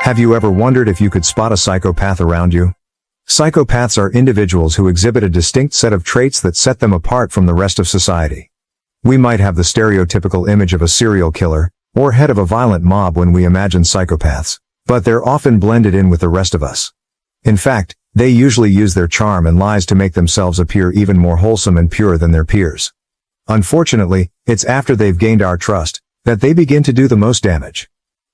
Have you ever wondered if you could spot a psychopath around you? Psychopaths are individuals who exhibit a distinct set of traits that set them apart from the rest of society. We might have the stereotypical image of a serial killer, or head of a violent mob when we imagine psychopaths, but they're often blended in with the rest of us. In fact, they usually use their charm and lies to make themselves appear even more wholesome and pure than their peers. Unfortunately, it's after they've gained our trust that they begin to do the most damage.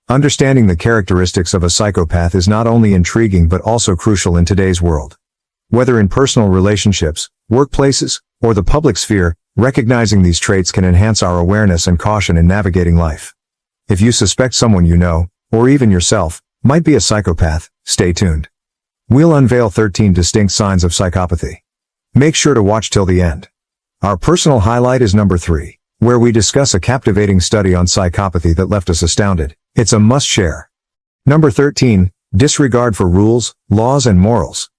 Understanding the characteristics of a psychopath is not only intriguing but also crucial in today's world. Whether in personal relationships, workplaces, or the public sphere, recognizing these traits can enhance our awareness and caution in navigating life. If you suspect someone you know, or even yourself, might be a psychopath, stay tuned. We'll unveil 13 distinct signs of psychopathy. Make sure to watch till the end. Our personal highlight is number 3, where we discuss a captivating study on psychopathy that left us astounded. It's a must-share. Number 13, disregard for rules, laws and morals.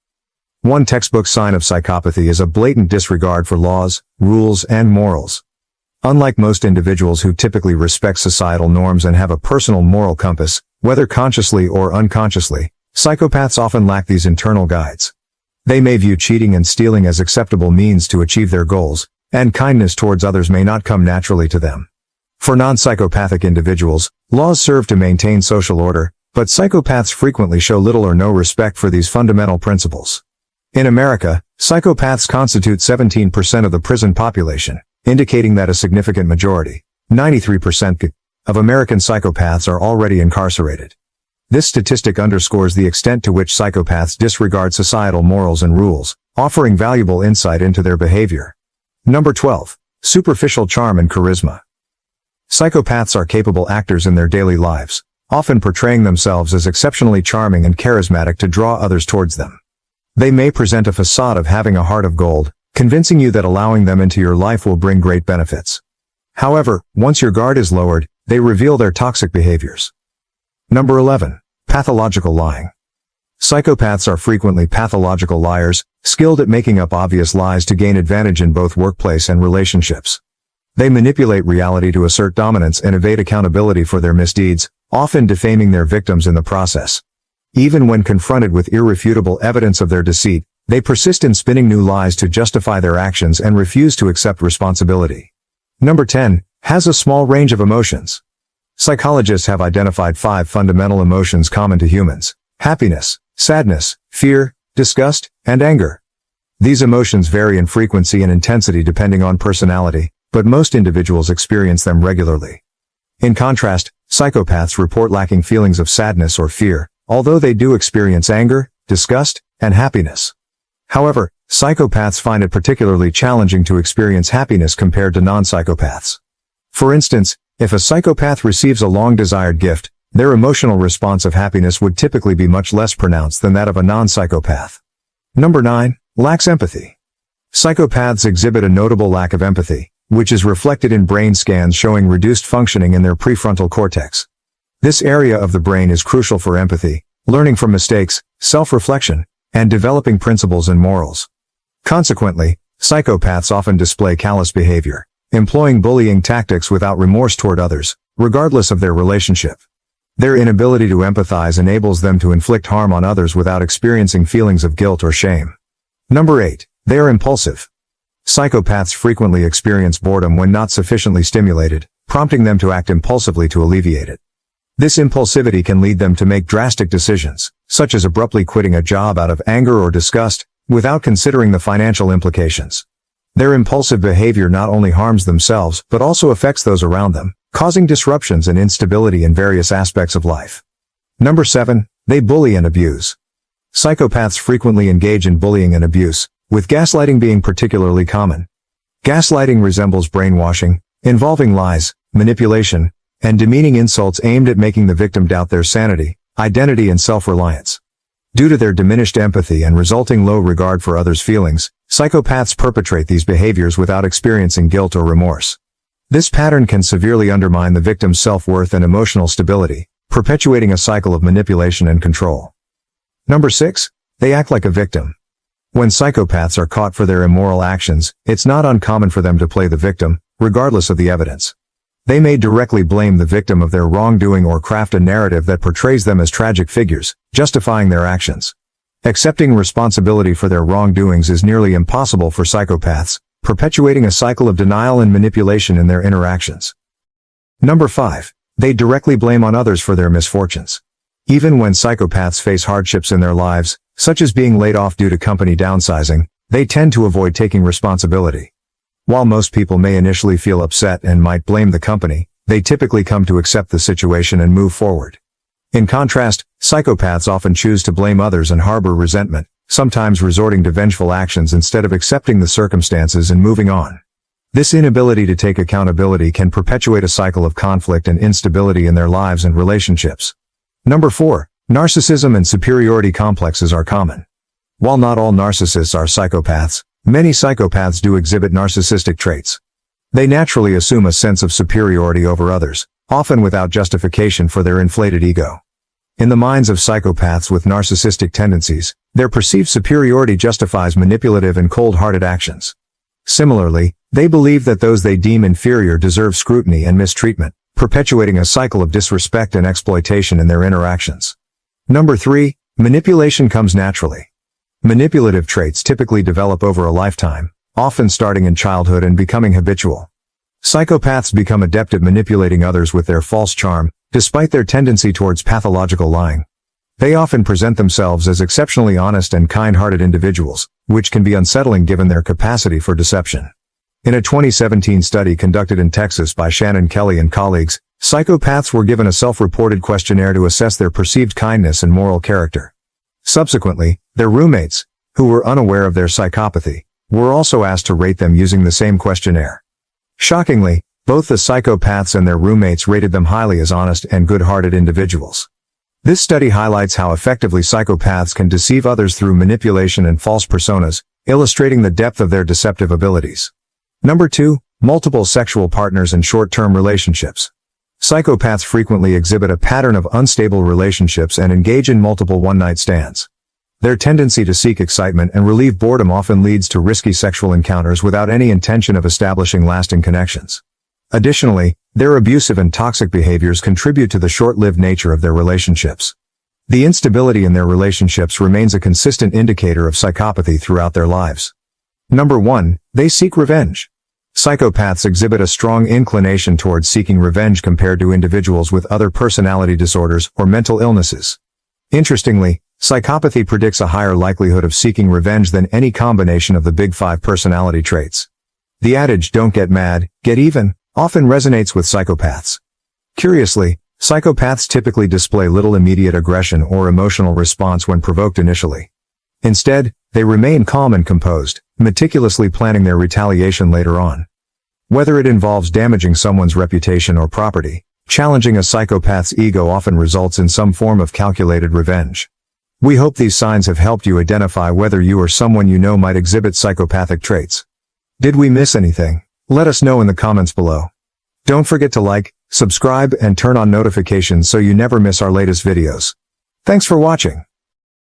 One textbook sign of psychopathy is a blatant disregard for laws, rules and morals. Unlike most individuals who typically respect societal norms and have a personal moral compass, whether consciously or unconsciously, psychopaths often lack these internal guides. They may view cheating and stealing as acceptable means to achieve their goals, and kindness towards others may not come naturally to them. For non-psychopathic individuals, laws serve to maintain social order, but psychopaths frequently show little or no respect for these fundamental principles. In America, psychopaths constitute 17% of the prison population, indicating that a significant majority, 93%, of American psychopaths are already incarcerated. This statistic underscores the extent to which psychopaths disregard societal morals and rules, offering valuable insight into their behavior. Number 12. Superficial charm and charisma. Psychopaths are capable actors in their daily lives, often portraying themselves as exceptionally charming and charismatic to draw others towards them. They may present a facade of having a heart of gold, convincing you that allowing them into your life will bring great benefits. However, once your guard is lowered, they reveal their toxic behaviors. Number 11. Pathological lying. Psychopaths are frequently pathological liars, skilled at making up obvious lies to gain advantage in both workplace and relationships. They manipulate reality to assert dominance and evade accountability for their misdeeds, often defaming their victims in the process. Even when confronted with irrefutable evidence of their deceit, they persist in spinning new lies to justify their actions and refuse to accept responsibility. Number 10. Has a small range of emotions. Psychologists have identified 5 fundamental emotions common to humans: happiness, sadness, fear, disgust, and anger. These emotions vary in frequency and intensity depending on personality, but most individuals experience them regularly. In contrast, psychopaths report lacking feelings of sadness or fear, although they do experience anger, disgust, and happiness. However, psychopaths find it particularly challenging to experience happiness compared to non-psychopaths. For instance, if a psychopath receives a long-desired gift, their emotional response of happiness would typically be much less pronounced than that of a non-psychopath. Number 9. Lacks empathy. Psychopaths exhibit a notable lack of empathy, which is reflected in brain scans showing reduced functioning in their prefrontal cortex. This area of the brain is crucial for empathy, learning from mistakes, self-reflection, and developing principles and morals. Consequently, psychopaths often display callous behavior, employing bullying tactics without remorse toward others, regardless of their relationship. Their inability to empathize enables them to inflict harm on others without experiencing feelings of guilt or shame. Number 8. They are impulsive. Psychopaths frequently experience boredom when not sufficiently stimulated, prompting them to act impulsively to alleviate it. This impulsivity can lead them to make drastic decisions, such as abruptly quitting a job out of anger or disgust, without considering the financial implications. Their impulsive behavior not only harms themselves but also affects those around them, causing disruptions and instability in various aspects of life. Number 7. They bully and abuse. Psychopaths frequently engage in bullying and abuse, with gaslighting being particularly common. Gaslighting resembles brainwashing, involving lies, manipulation, and demeaning insults aimed at making the victim doubt their sanity, identity and self-reliance. Due to their diminished empathy and resulting low regard for others' feelings, psychopaths perpetrate these behaviors without experiencing guilt or remorse. This pattern can severely undermine the victim's self-worth and emotional stability, perpetuating a cycle of manipulation and control. Number 6. They act like a victim. When psychopaths are caught for their immoral actions, it's not uncommon for them to play the victim, regardless of the evidence. They may directly blame the victim of their wrongdoing or craft a narrative that portrays them as tragic figures, justifying their actions. Accepting responsibility for their wrongdoings is nearly impossible for psychopaths, perpetuating a cycle of denial and manipulation in their interactions. Number 5. They directly blame on others for their misfortunes. Even when psychopaths face hardships in their lives, such as being laid off due to company downsizing, they tend to avoid taking responsibility. While most people may initially feel upset and might blame the company, they typically come to accept the situation and move forward. In contrast, psychopaths often choose to blame others and harbor resentment, sometimes resorting to vengeful actions instead of accepting the circumstances and moving on. This inability to take accountability can perpetuate a cycle of conflict and instability in their lives and relationships. Number 4. Narcissism and superiority complexes are common. While not all narcissists are psychopaths, many psychopaths do exhibit narcissistic traits. They naturally assume a sense of superiority over others, often without justification for their inflated ego. In the minds of psychopaths with narcissistic tendencies, their perceived superiority justifies manipulative and cold-hearted actions. Similarly, they believe that those they deem inferior deserve scrutiny and mistreatment, perpetuating a cycle of disrespect and exploitation in their interactions. Number 3. Manipulation comes naturally. Manipulative traits typically develop over a lifetime, often starting in childhood and becoming habitual. Psychopaths become adept at manipulating others with their false charm, despite their tendency towards pathological lying. They often present themselves as exceptionally honest and kind-hearted individuals, which can be unsettling given their capacity for deception. In a 2017 study conducted in Texas by Shannon Kelly and colleagues, psychopaths were given a self-reported questionnaire to assess their perceived kindness and moral character. Subsequently, their roommates, who were unaware of their psychopathy, were also asked to rate them using the same questionnaire. Shockingly, both the psychopaths and their roommates rated them highly as honest and good-hearted individuals. This study highlights how effectively psychopaths can deceive others through manipulation and false personas, illustrating the depth of their deceptive abilities. Number 2. Multiple sexual partners and short-term relationships. Psychopaths frequently exhibit a pattern of unstable relationships and engage in multiple one-night stands. Their tendency to seek excitement and relieve boredom often leads to risky sexual encounters without any intention of establishing lasting connections. Additionally, their abusive and toxic behaviors contribute to the short-lived nature of their relationships. The instability in their relationships remains a consistent indicator of psychopathy throughout their lives. Number 1. They seek revenge. Psychopaths exhibit a strong inclination towards seeking revenge compared to individuals with other personality disorders or mental illnesses. Interestingly, psychopathy predicts a higher likelihood of seeking revenge than any combination of the big 5 personality traits. The adage, "Don't get mad, get even," often resonates with psychopaths. Curiously, psychopaths typically display little immediate aggression or emotional response when provoked initially. Instead, they remain calm and composed, meticulously planning their retaliation later on. Whether it involves damaging someone's reputation or property, challenging a psychopath's ego often results in some form of calculated revenge. We hope these signs have helped you identify whether you or someone you know might exhibit psychopathic traits. Did we miss anything? Let us know in the comments below. Don't forget to like, subscribe, and turn on notifications so you never miss our latest videos. Thanks for watching.